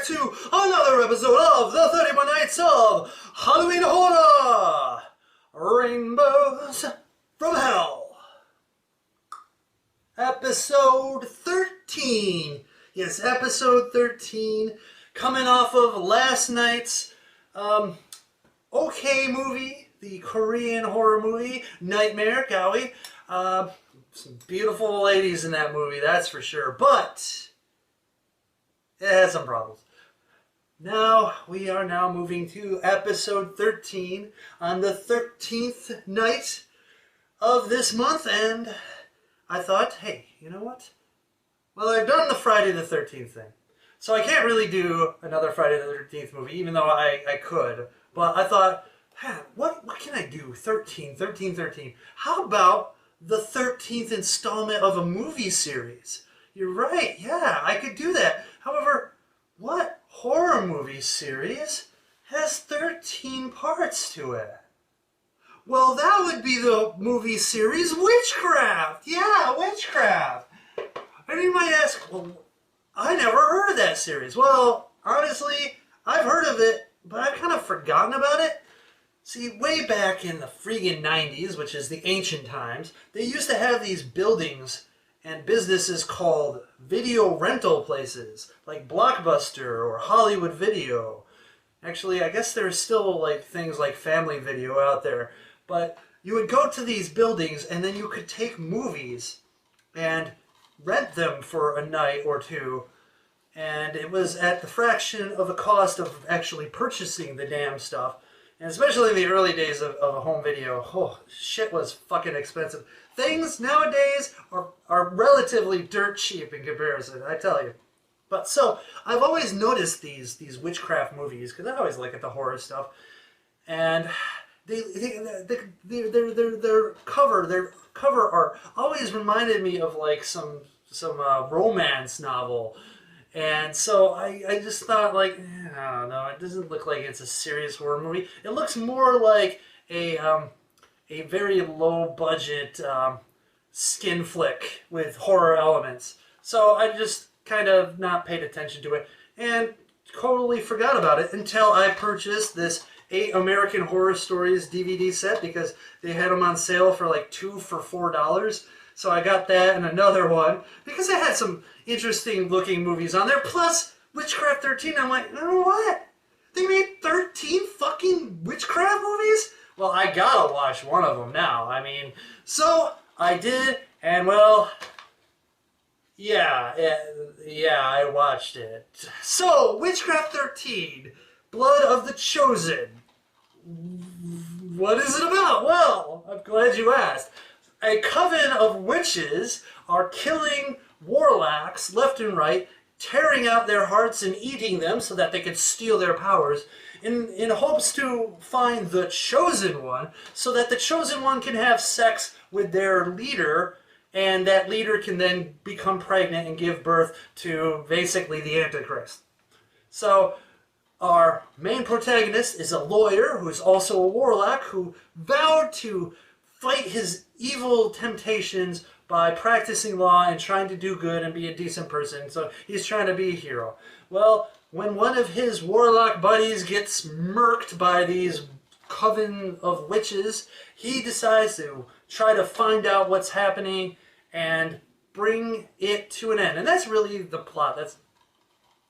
to another episode of the 31 Nights of Halloween Horror! Rainbows from Hell. Episode 13. Yes, episode 13. Coming off of last night's okay movie, the Korean horror movie, Nightmare, Gawi. Some beautiful ladies in that movie, that's for sure. But it had some problems. Now, we are now moving to episode 13 on the 13th night of this month, and I thought, hey, you know what? Well, I've done the Friday the 13th thing, so I can't really do another Friday the 13th movie, even though I could. But I thought, what can I do? 13. How about the 13th installment of a movie series? You're right, yeah, I could do that. However, what horror movie series has 13 parts to it? Well, that would be the movie series Witchcraft. Yeah, Witchcraft. And you might ask, well, I never heard of that series. Well, honestly, I've heard of it, but I've kind of forgotten about it. See, way back in the friggin' 90s, which is the ancient times, they used to have these buildings and businesses called video rental places, like Blockbuster or Hollywood Video. Actually, I guess there's still like things like Family Video out there. But you would go to these buildings and then you could take movies and rent them for a night or two. And it was at the fraction of the cost of actually purchasing the damn stuff. And especially in the early days of a home video, oh, shit was fucking expensive. Things nowadays are relatively dirt cheap in comparison, I tell you. But so, I've always noticed these witchcraft movies, because I always look at the horror stuff, and their cover art always reminded me of like some romance novel. And so I just thought, like, I don't know, it doesn't look like it's a serious horror movie. It looks more like a very low-budget skin flick with horror elements. So I just kind of not paid attention to it and totally forgot about it until I purchased this 8 American Horror Stories DVD set because they had them on sale for like 2 for $4. So I got that and another one because it had some interesting looking movies on there. Plus Witchcraft 13. I'm like, you know what? They made 13 fucking Witchcraft movies? Well, I gotta watch one of them now. I mean, so I did, and well, yeah, I watched it. So, Witchcraft 13, Blood of the Chosen. What is it about? Well, I'm glad you asked. A coven of witches are killing warlocks left and right, tearing out their hearts and eating them so that they can steal their powers in hopes to find the chosen one so that the chosen one can have sex with their leader and that leader can then become pregnant and give birth to basically the Antichrist. So our main protagonist is a lawyer who is also a warlock who vowed to fight his evil temptations by practicing law and trying to do good and be a decent person. So he's trying to be a hero. Well, when one of his warlock buddies gets murked by these coven of witches, he decides to try to find out what's happening and bring it to an end. And that's really the plot. That's,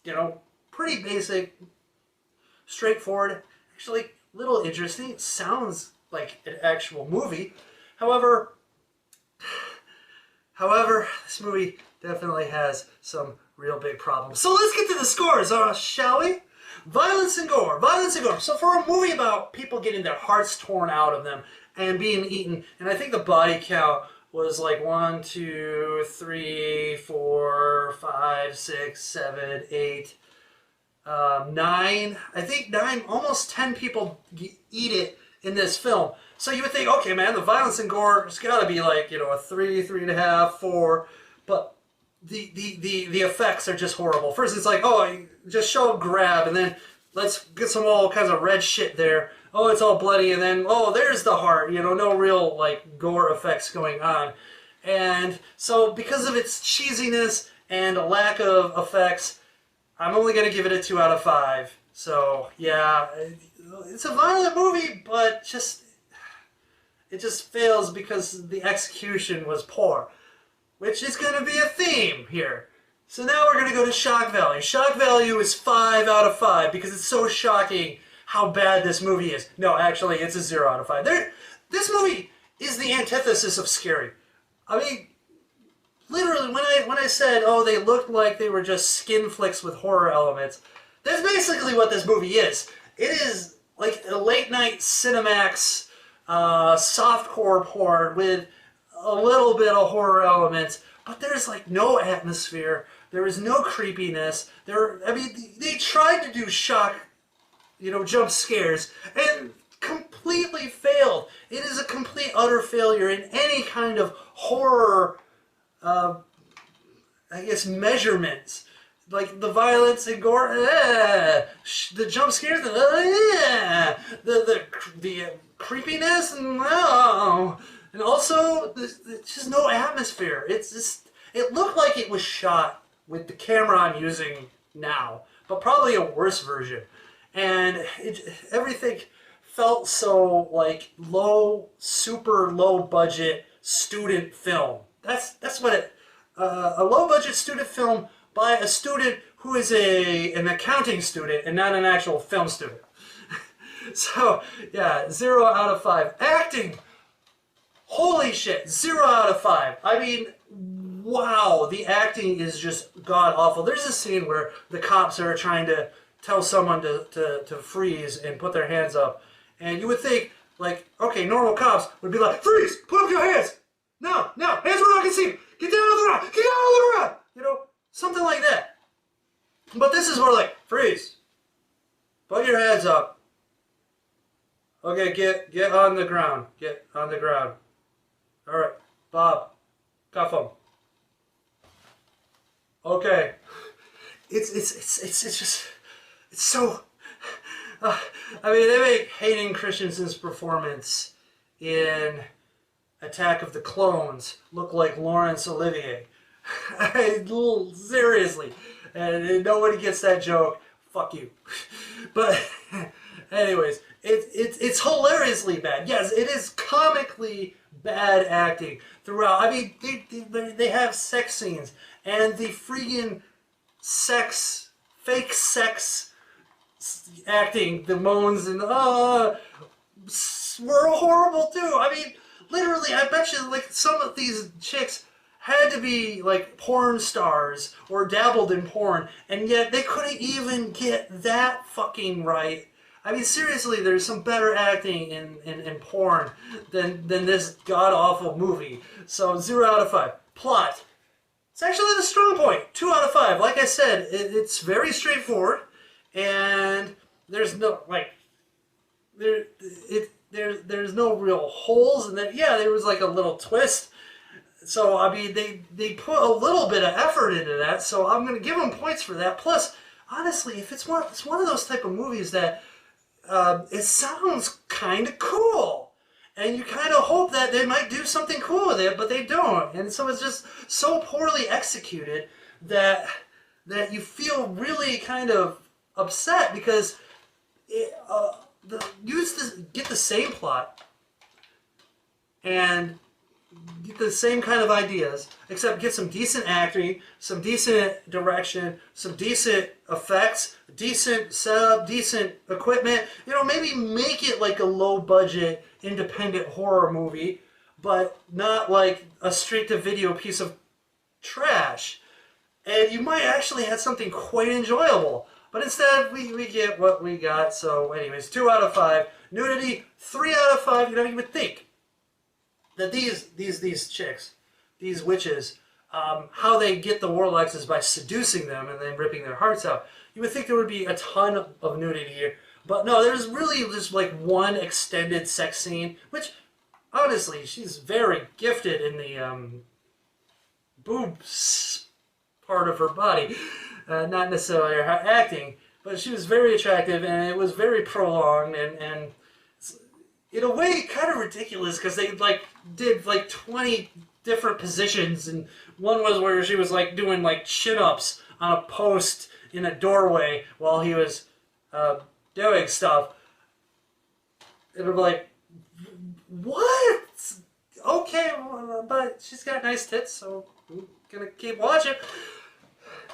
you know, pretty basic, straightforward, actually a little interesting. It sounds like an actual movie. However, this movie definitely has some real big problems. So let's get to the scores, shall we? Violence and gore. Violence and gore. So for a movie about people getting their hearts torn out of them and being eaten, and I think the body count was like 1, 2, 3, 4, 5, 6, 7, 8, 9. I think 9, almost 10 people eat it in this film. So you would think, okay, man, the violence and gore has got to be like, you know, a 3, 3.5, 4. But the effects are just horrible. First, it's like, oh, just show a grab, and then let's get some all kinds of red shit there. Oh, it's all bloody, and then, oh, there's the heart. You know, no real, like, gore effects going on. And so because of its cheesiness and a lack of effects, I'm only going to give it a 2 out of 5. So, yeah, it's a violent movie, but it just fails because the execution was poor, which is going to be a theme here. So now we're going to go to shock value. Shock value is 5 out of 5 because it's so shocking how bad this movie is. No, actually, it's a 0 out of 5. This movie is the antithesis of scary. I mean, literally, when I said, oh, they looked like they were just skin flicks with horror elements, that's basically what this movie is. It is like a late-night Cinemax softcore porn with a little bit of horror elements, but there's like no atmosphere. There is no creepiness. They tried to do shock, jump scares, and completely failed. It is a complete, utter failure in any kind of horror, measurements. Like the violence and gore, the jump scares, the creepiness, and also there's just no atmosphere. It looked like it was shot with the camera I'm using now, but probably a worse version. And everything felt so like super low budget student film. That's what it. A low budget student film by a student who is an accounting student and not an actual film student. So yeah, 0 out of 5. Acting, holy shit, 0 out of 5. I mean, wow, the acting is just god awful. There's a scene where the cops are trying to tell someone to freeze and put their hands up, and you would think, like, okay, normal cops would be like, freeze, put up your hands, no, hands where I can see, get down on the ground, get down on the ground, something like that. But this is more like, freeze, put your hands up, okay, get on the ground, all right, Bob, cuff him. Okay, it's just, it's so. They make Hayden Christensen's performance in Attack of the Clones look like Laurence Olivier. Seriously, and nobody gets that joke. Fuck you. But anyways, it's hilariously bad. Yes, it is comically bad acting throughout. I mean, they have sex scenes, and the freaking fake sex acting, the moans and were horrible too. I mean, literally, I bet you like some of these chicks had to be like porn stars or dabbled in porn, and yet they couldn't even get that fucking right. I mean, seriously, there's some better acting in porn than this god-awful movie. So 0 out of 5. Plot. It's actually the strong point. 2 out of 5. Like I said, it's very straightforward, and there's no there's no real holes. And then there was like a little twist. So I mean, they put a little bit of effort into that. So I'm gonna give them points for that. Plus, honestly, if it's one of those type of movies that it sounds kind of cool, and you kind of hope that they might do something cool with it, but they don't. And so it's just so poorly executed that you feel really kind of upset because get the same plot and get the same kind of ideas, except get some decent acting, some decent direction, some decent effects, decent setup, decent equipment. Maybe make it like a low-budget independent horror movie, but not like a straight-to-video piece of trash. And you might actually have something quite enjoyable. But instead, we get what we got. So anyways, 2 out of 5. Nudity, 3 out of 5. You would think that these chicks, these witches, how they get the warlocks is by seducing them and then ripping their hearts out. You would think there would be a ton of nudity here. But no, there's really just like one extended sex scene, which, honestly, she's very gifted in the boobs part of her body. Not necessarily her acting, but she was very attractive, and it was very prolonged, and in a way kind of ridiculous because they did 20 different positions, and one was where she was doing chin-ups on a post in a doorway while he was doing stuff. It'll be like, what? Okay, but she's got nice tits, so we're gonna keep watching.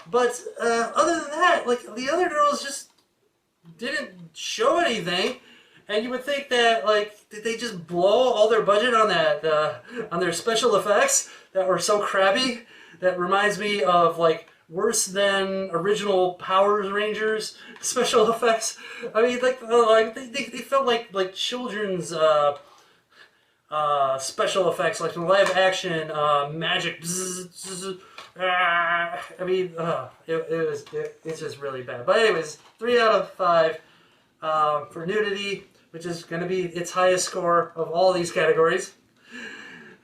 But other than that, like, the other girls just didn't show anything, and you would think that, like, did they just blow all their budget on that on their special effects that were so crappy? That reminds me of, like, worse than original Power Rangers special effects. I mean, like they felt like children's special effects, like in live action magic. I mean, it's just really bad. But anyways, 3 out of 5 for Nudity, which is going to be its highest score of all these categories.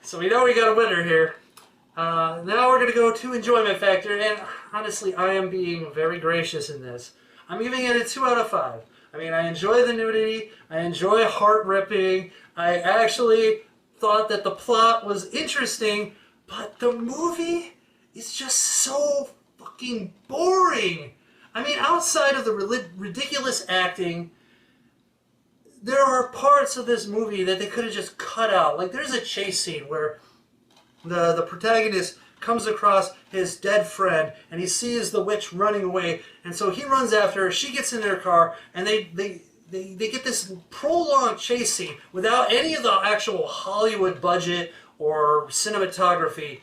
So we know we got a winner here. Now we're going to go to enjoyment factor, and honestly, I am being very gracious in this. I'm giving it a 2 out of 5. I mean, I enjoy the nudity, I enjoy heart-ripping, I actually thought that the plot was interesting, but the movie is just so fucking boring. I mean, outside of the ridiculous acting, there are parts of this movie that they could have just cut out. Like, there's a chase scene where the protagonist comes across his dead friend and he sees the witch running away, and so he runs after her. She gets in their car and they get this prolonged chase scene without any of the actual Hollywood budget or cinematography.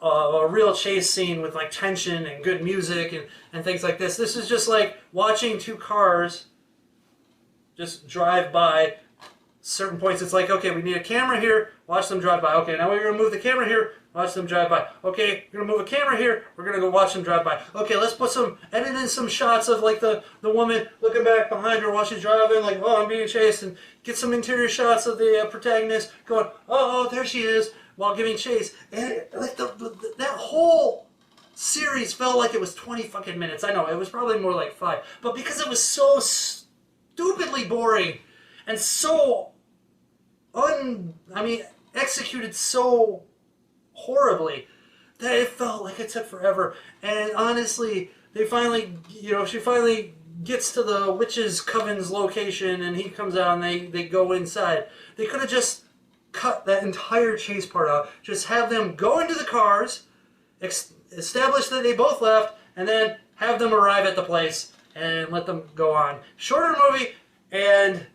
A real chase scene with like tension and good music and things like this. This is just like watching two cars just drive by certain points. It's like, okay, we need a camera here, watch them drive by. Okay, now we're going to move the camera here, watch them drive by. Okay, we're going to move a camera here, we're going to go watch them drive by. Okay, let's edit in some shots of like the woman looking back behind her while she's driving, like, oh, I'm being chased, and get some interior shots of the protagonist going, oh, there she is, while giving chase. And like that whole series felt like it was 20 fucking minutes. I know, it was probably more like 5. But because it was so stupidly boring and so executed so horribly that it felt like it took forever. And honestly, she finally gets to the witch's coven's location, and he comes out and they go inside. They could have just cut that entire chase part out. Just have them go into the cars, establish that they both left, and then have them arrive at the place and let them go on. Shorter movie and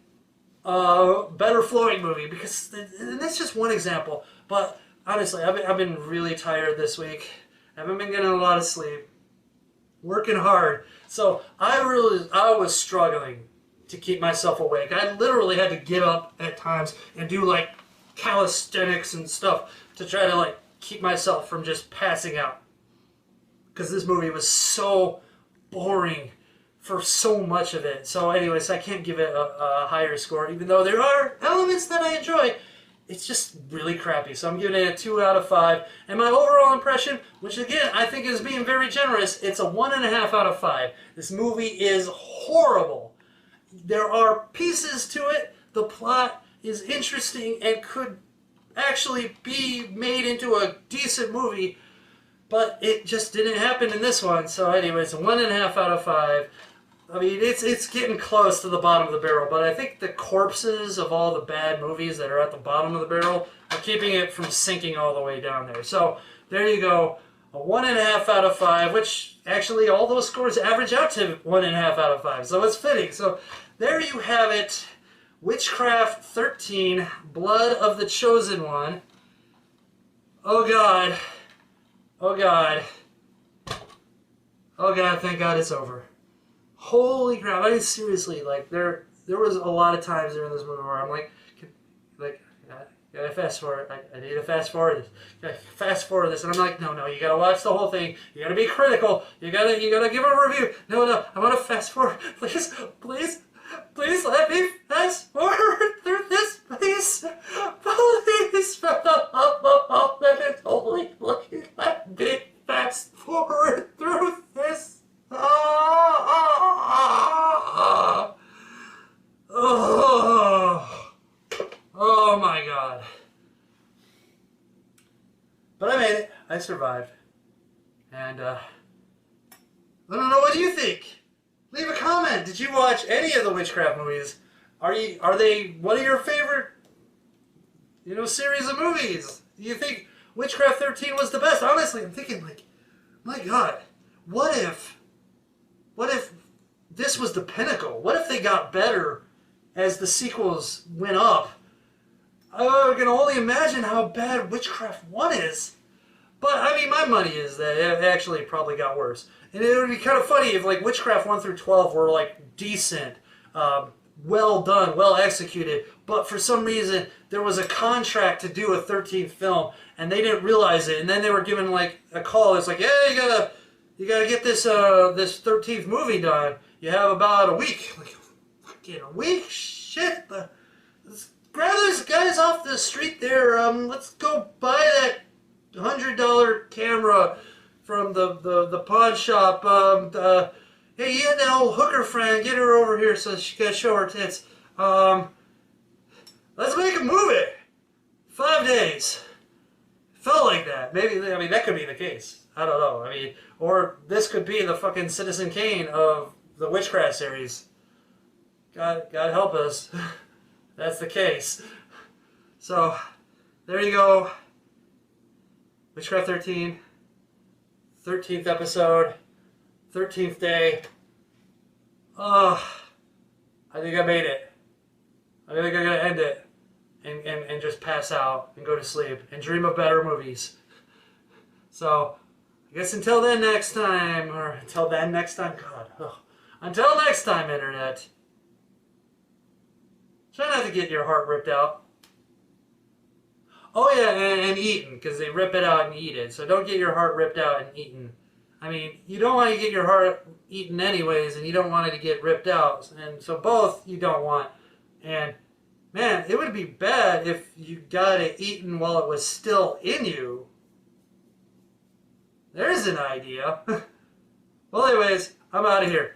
better flowing movie, because and that's just one example. But honestly, I've been really tired this week. I haven't been getting a lot of sleep, working hard. So I was struggling to keep myself awake. I literally had to get up at times and do like calisthenics and stuff to try to like keep myself from just passing out, because this movie was so boring for so much of it. So anyways, I can't give it a higher score, even though there are elements that I enjoy. It's just really crappy. So I'm giving it a 2 out of 5. And my overall impression, which again I think is being very generous, it's a 1.5 out of 5. This movie is horrible. There are pieces to it. The plot is interesting and could actually be made into a decent movie, but it just didn't happen in this one. So anyways, 1.5 out of 5. I mean, it's getting close to the bottom of the barrel, but I think the corpses of all the bad movies that are at the bottom of the barrel are keeping it from sinking all the way down there. So there you go, a 1.5 out of 5, which actually all those scores average out to 1.5 out of 5. So it's fitting. So there you have it. Witchcraft 13, Blood of the Chosen One. Oh God. Oh God. Oh God, thank God it's over. Holy crap. I mean, seriously, like, there was a lot of times during this movie where I'm like, gotta fast forward. I need to fast forward this. Gotta fast forward this. And I'm like, no, you gotta watch the whole thing. You gotta be critical. You gotta give a review. No, I wanna fast forward. Please let me fast forward through this, please. Please, for the love of all that is holy, please let me fast forward through this. Oh my God. But I made it. I survived. And I don't know. What do you think? Leave a comment. Did you watch any of the Witchcraft movies? Are they one of your favorite, series of movies? Do you think Witchcraft 13 was the best? Honestly, I'm thinking like, my God, what if this was the pinnacle? What if they got better as the sequels went up? I can only imagine how bad Witchcraft 1 is. But, I mean, my money is that it actually probably got worse. And it would be kind of funny if, like, Witchcraft 1 through 12 were, like, decent, well done, well executed, but for some reason there was a contract to do a 13th film, and they didn't realize it, and then they were given, like, a call. It's like, yeah, you gotta get this, this 13th movie done. You have about a week. Like, fucking a week? Shit. Let's grab those guys off the street there. Let's go buy that $100 camera from the pawn shop. Hey, you had that old hooker friend. Get her over here so she can show her tits. Let's make a movie. 5 days. Felt like that. Maybe, I mean, that could be the case. I don't know. I mean, or this could be the fucking Citizen Kane of the Witchcraft series. God help us. That's the case. So, there you go. Witchcraft 13. 13th episode. 13th day. Oh, I think I made it. I think I'm going to end it and just pass out and go to sleep and dream of better movies. So, I guess until then next time, or until then next time, God. Oh. Until next time, Internet. Try not to get your heart ripped out. Oh yeah, and eaten, because they rip it out and eat it. So don't get your heart ripped out and eaten. I mean, you don't want to get your heart eaten anyways, and you don't want it to get ripped out. And so both you don't want. And, man, it would be bad if you got it eaten while it was still in you. There's an idea. Well, anyways, I'm out of here.